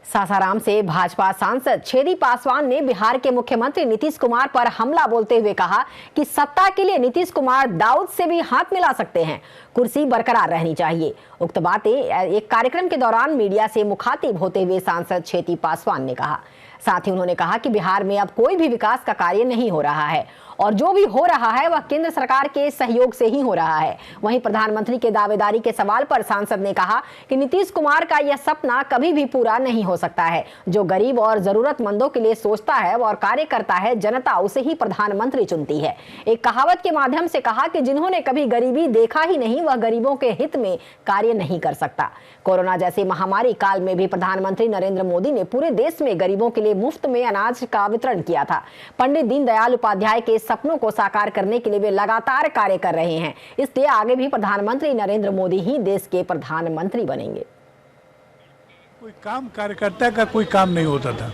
सासाराम से भाजपा सांसद छेदी पासवान ने बिहार के मुख्यमंत्री नीतीश कुमार पर हमला बोलते हुए कहा कि सत्ता के लिए नीतीश कुमार दाऊद से भी हाथ मिला सकते हैं, कुर्सी बरकरार रहनी चाहिए। उक्त बातें एक कार्यक्रम के दौरान मीडिया से मुखातिब होते हुए सांसद छेदी पासवान ने कहा। साथ ही उन्होंने कहा कि बिहार में अब कोई भी विकास का कार्य नहीं हो रहा है और जो भी हो रहा है वह केंद्र सरकार के सहयोग से ही हो रहा है। वहीं प्रधानमंत्री के दावेदारी के सवाल पर सांसद ने कहा कि नीतीश कुमार का यह सपना कभी भी पूरा नहीं हो सकता है। जो गरीब और जरूरतमंदों के लिए सोचता है और कार्य करता है, जनता उसे ही प्रधानमंत्री चुनती है। एक कहावत के माध्यम से कहा कि जिन्होंने कभी गरीबी देखा ही नहीं वह गरीबों के हित में कार्य नहीं कर सकता। कोरोना जैसी महामारी काल में भी प्रधानमंत्री नरेंद्र मोदी ने पूरे देश में गरीबों के लिए मुफ्त में अनाज का वितरण किया था। पंडित दीनदयाल उपाध्याय के सपनों को साकार करने के लिए वे लगातार कार्य कर रहे हैं, इसलिए आगे भी प्रधानमंत्री नरेंद्र मोदी ही देश के प्रधानमंत्री बनेंगे। कोई काम कार्यकर्ता का कोई काम नहीं होता था,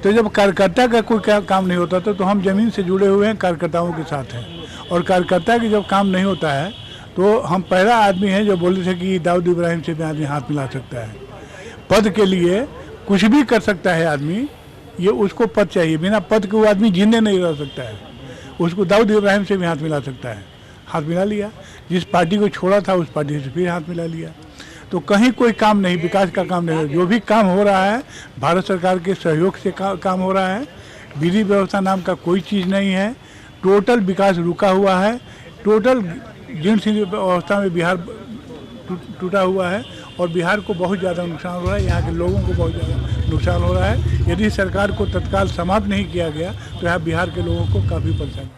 तो जब कार्यकर्ता का कोई काम नहीं होता था तो हम जमीन से जुड़े हुए हैं, कार्यकर्ताओं के साथ हैं। और कार्यकर्ता की जब काम नहीं होता है तो हम पहला आदमी हैं जो बोले थे कि दाऊद इब्राहिम से भी आदमी हाथ मिला सकता है। पद के लिए कुछ भी कर सकता है आदमी, ये उसको पद चाहिए। बिना पद के वो आदमी जिंदे नहीं रह सकता है। उसको दाऊद इब्राहिम से भी हाथ मिला सकता है, हाथ मिला लिया। जिस पार्टी को छोड़ा था उस पार्टी से फिर हाथ मिला लिया। तो कहीं कोई काम नहीं, विकास का काम नहीं। जो भी काम हो रहा है भारत सरकार के सहयोग से काम हो रहा है। विधि व्यवस्था नाम का कोई चीज़ नहीं है। टोटल विकास रुका हुआ है। टोटल जीर्ण अवस्था में बिहार टूटा हुआ है और बिहार को बहुत ज़्यादा नुकसान हो रहा है। यहाँ के लोगों को बहुत ज़्यादा नुकसान हो रहा है। यदि सरकार को तत्काल समाप्त नहीं किया गया तो यहाँ बिहार के लोगों को काफ़ी परेशानी